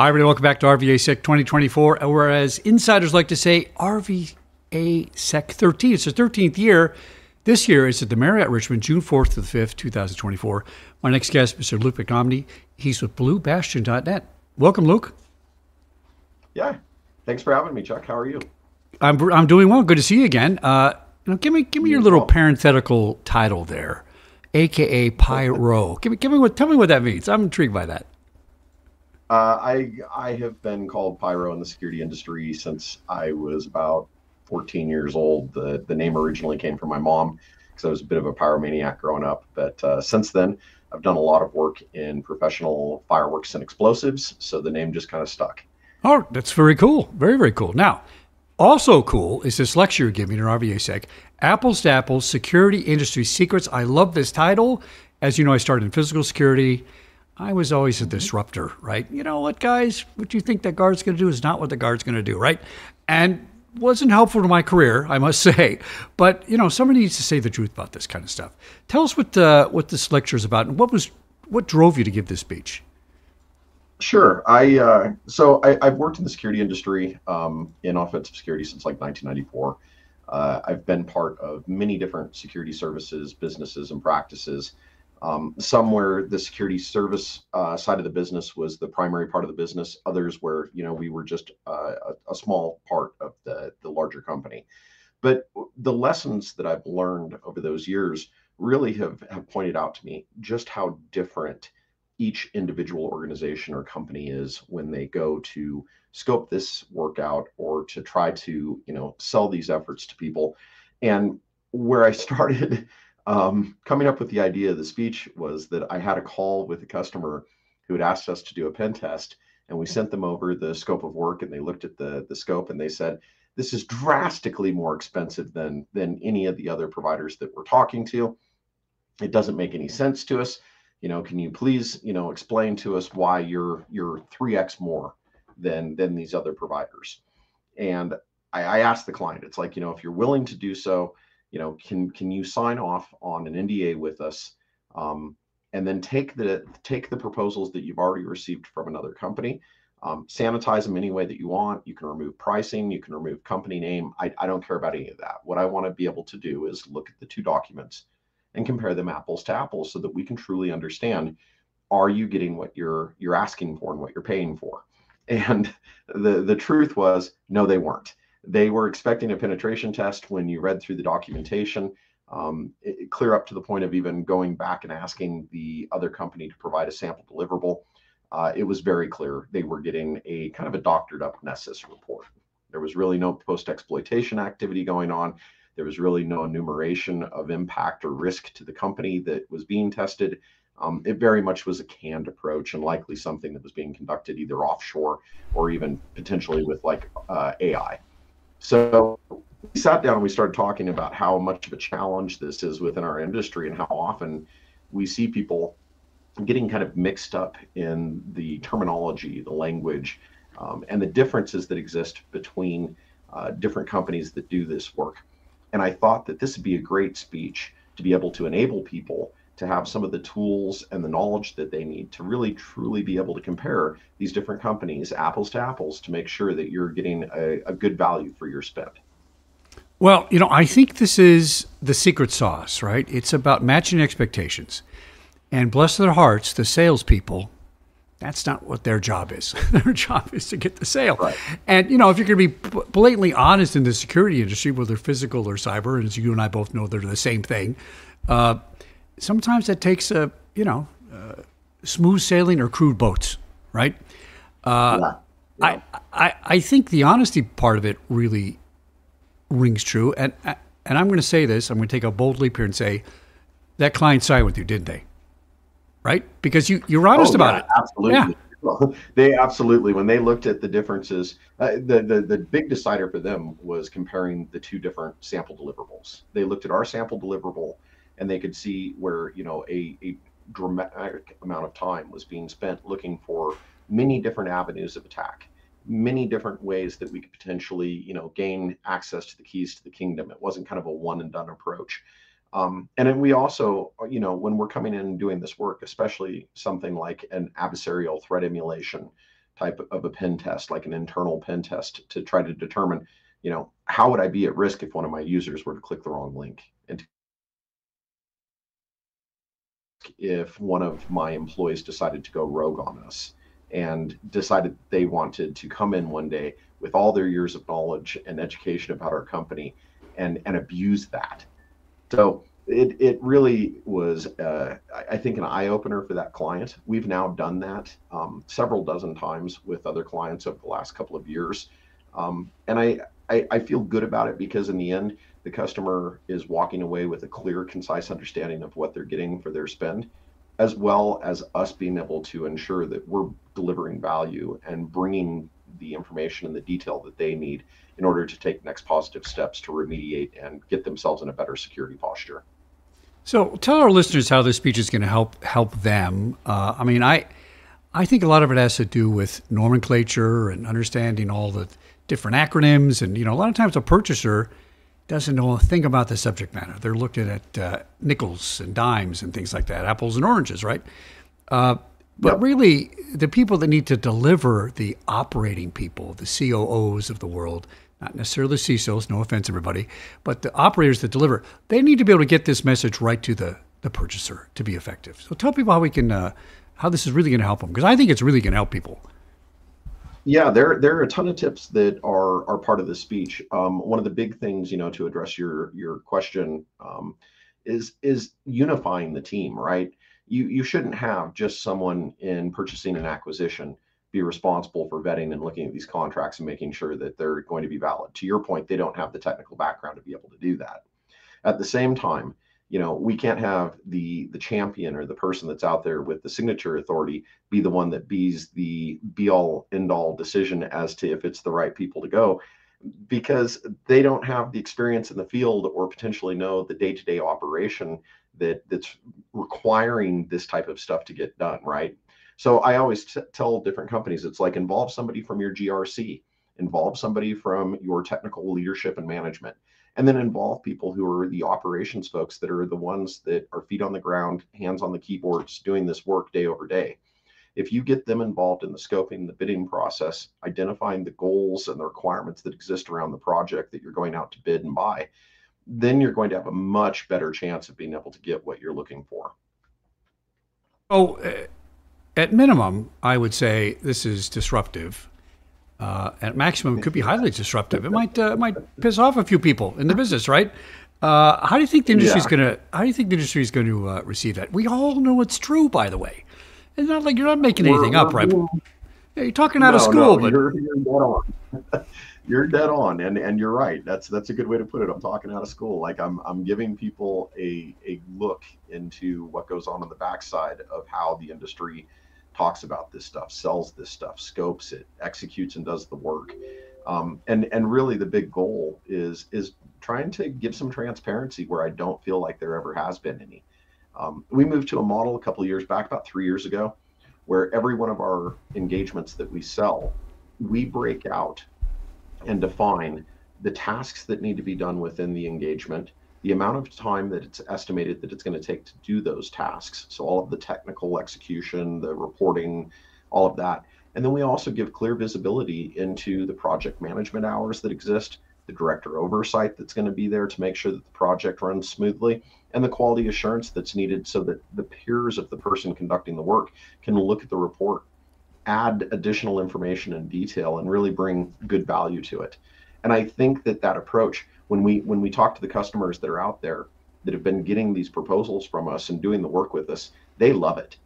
Hi, everybody. Welcome back to RVAsec 2024, or as insiders like to say, RVAsec 13. It's the 13th year. This year is at the Marriott Richmond, June 4th to the 5th, 2024. My next guest, Mr. Luke McOmie. He's with Bastion.net. Welcome, Luke. Yeah. Thanks for having me, Chuck. How are you? I'm doing well. Good to see you again. Give me your little parenthetical title there, AKA Pyro. Tell me what that means. I'm intrigued by that. I have been called Pyro in the security industry since I was about 14 years old. The name originally came from my mom because I was a bit of a pyromaniac growing up. But since then, I've done a lot of work in professional fireworks and explosives. So the name just kind of stuck. Oh, that's very cool. Very, very cool. Now, also cool is this lecture you're giving in RVAsec, Apples to Apples, Security Industry Secrets. I love this title. As you know, I started in physical security. I was always a disruptor, right? You know what, guys? What you think that guard's going to do is not what the guard's going to do, right? And wasn't helpful to my career, I must say. But, somebody needs to say the truth about this kind of stuff. Tell us what this lecture is about and what drove you to give this speech? Sure. I've worked in the security industry in offensive security since like 1994. I've been part of many different security services, businesses, and practices. Some where the security service side of the business was the primary part of the business. Others where we were just a small part of the larger company. But the lessons that I've learned over those years really have pointed out to me just how different each individual organization or company is when they go to scope this work out or to try to sell these efforts to people. And where I started coming up with the idea of the speech was that I had a call with a customer who had asked us to do a pen test, and we sent them over the scope of work, and they looked at the scope and they said, this is drastically more expensive than any of the other providers that we're talking to. It doesn't make any sense to us. Can you please, explain to us why you're 3x more than these other providers? And I asked the client, it's like, if you're willing to do so, can you sign off on an NDA with us, and then take the proposals that you've already received from another company, sanitize them any way that you want. You can remove pricing, you can remove company name. I don't care about any of that. What I want to be able to do is look at the two documents and compare them apples to apples so that we can truly understand, are you getting what you're asking for and what you're paying for? And the truth was, no, they weren't. They were expecting a penetration test. When you read through the documentation, clear up to the point of even going back and asking the other company to provide a sample deliverable, it was very clear they were getting a kind of a doctored up Nessus report. There was really no post-exploitation activity going on. There was really no enumeration of impact or risk to the company that was being tested. It very much was a canned approach and likely something that was being conducted either offshore or even potentially with AI. So we sat down and we started talking about how much of a challenge this is within our industry and how often we see people getting kind of mixed up in the terminology, the language, and the differences that exist between different companies that do this work. And I thought that this would be a great speech to be able to enable people to have some of the tools and the knowledge that they need to really truly be able to compare these different companies apples to apples to make sure that you're getting a good value for your spend. Well, I think this is the secret sauce, right? It's about matching expectations. And bless their hearts, the salespeople, that's not what their job is. Their job is to get the sale. Right. And, if you're going to be blatantly honest in the security industry, whether physical or cyber, and as you and I both know, they're the same thing, sometimes that takes smooth sailing or crude boats, right? Yeah. I think the honesty part of it really rings true. And I'm going to say this, I'm going to take a bold leap here and say that client sided with you, didn't they? Right? Because you're honest about it. Absolutely. Yeah. Well, they absolutely, when they looked at the differences, the big decider for them was comparing the two different sample deliverables. They looked at our sample deliverable and they could see where, a dramatic amount of time was being spent looking for many different avenues of attack, many different ways that we could potentially, gain access to the keys to the kingdom. It wasn't kind of a one and done approach. And then we also, when we're coming in and doing this work, especially something like an adversarial threat emulation type of a pen test, like an internal pen test, to try to determine, how would I be at risk if one of my users were to click the wrong link, and if one of my employees decided to go rogue on us and decided they wanted to come in one day with all their years of knowledge and education about our company and abuse that. So it really was, I think, an eye opener for that client. We've now done that several dozen times with other clients over the last couple of years. And I feel good about it, because in the end, the customer is walking away with a clear, concise understanding of what they're getting for their spend, as well as us being able to ensure that we're delivering value and bringing the information and the detail that they need in order to take next positive steps to remediate and get themselves in a better security posture. So tell our listeners how this speech is going to help them. I think a lot of it has to do with nomenclature and understanding all the different acronyms. And, a lot of times a purchaser doesn't know a thing about the subject matter. They're looking at nickels and dimes and things like that, apples and oranges, right? But really, the people that need to deliver, the operating people, the COOs of the world, not necessarily the CISOs, no offense, everybody, but the operators that deliver, they need to be able to get this message right to the purchaser to be effective. So tell people how we can, how this is really going to help them, because I think it's really going to help people. Yeah, there are a ton of tips that are part of the speech. One of the big things, to address your question, is unifying the team, right? You shouldn't have just someone in purchasing and acquisition be responsible for vetting and looking at these contracts and making sure that they're going to be valid. To your point, they don't have the technical background to be able to do that. At the same time, we can't have the champion or the person that's out there with the signature authority be the one that be's the be-all end-all decision as to if it's the right people to go, because they don't have the experience in the field or potentially know the day-to-day operation that's requiring this type of stuff to get done, right? So I always tell different companies, it's like, involve somebody from your GRC, involve somebody from your technical leadership and management, and then involve people who are the operations folks that are the ones that are feet on the ground, hands on the keyboards, doing this work day over day. If you get them involved in the scoping, the bidding process, identifying the goals and the requirements that exist around the project that you're going out to bid and buy, then you're going to have a much better chance of being able to get what you're looking for. Oh, at minimum, I would say this is disruptive. At maximum, it could be highly disruptive. It might piss off a few people in the business, right? How do you think the industry is going to? How do you think the industry is going to receive that? We all know it's true, by the way. It's not like you're not making anything up, right? You're talking out of school, but you're dead on. You're dead on, and you're right. That's a good way to put it. I'm talking out of school. Like I'm giving people a look into what goes on the backside of how the industry talks about this stuff, sells this stuff, scopes it, executes and does the work. And really the big goal is trying to give some transparency where I don't feel like there ever has been any. We moved to a model a couple of years back, about 3 years ago, where every one of our engagements that we sell, we break out and define the tasks that need to be done within the engagement, the amount of time that it's estimated that it's going to take to do those tasks. So all of the technical execution, the reporting, all of that. And then we also give clear visibility into the project management hours that exist, the director oversight that's going to be there to make sure that the project runs smoothly, and the quality assurance that's needed so that the peers of the person conducting the work can look at the report, add additional information and detail, and really bring good value to it. And I think that approach, when we talk to the customers that are out there that have been getting these proposals from us and doing the work with us, they love it,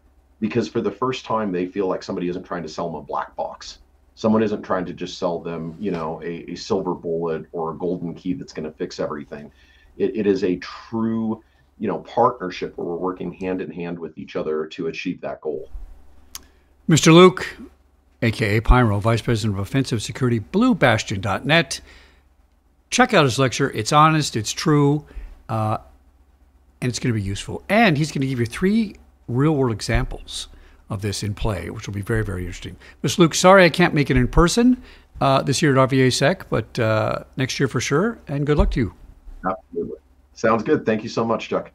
because for the first time they feel like somebody isn't trying to sell them a black box. Someone isn't trying to just sell them, a silver bullet or a golden key that's going to fix everything. It is a true, partnership where we're working hand in hand with each other to achieve that goal. Mr. Luke, aka Pyro, Vice President of Offensive Security, BlueBastion.net. Check out his lecture. It's honest, it's true, and it's going to be useful. And he's going to give you 3 real-world examples of this in play, which will be very, very interesting. Mr. Luke, sorry I can't make it in person this year at RVAsec, but next year for sure, and good luck to you. Absolutely. Sounds good. Thank you so much, Chuck.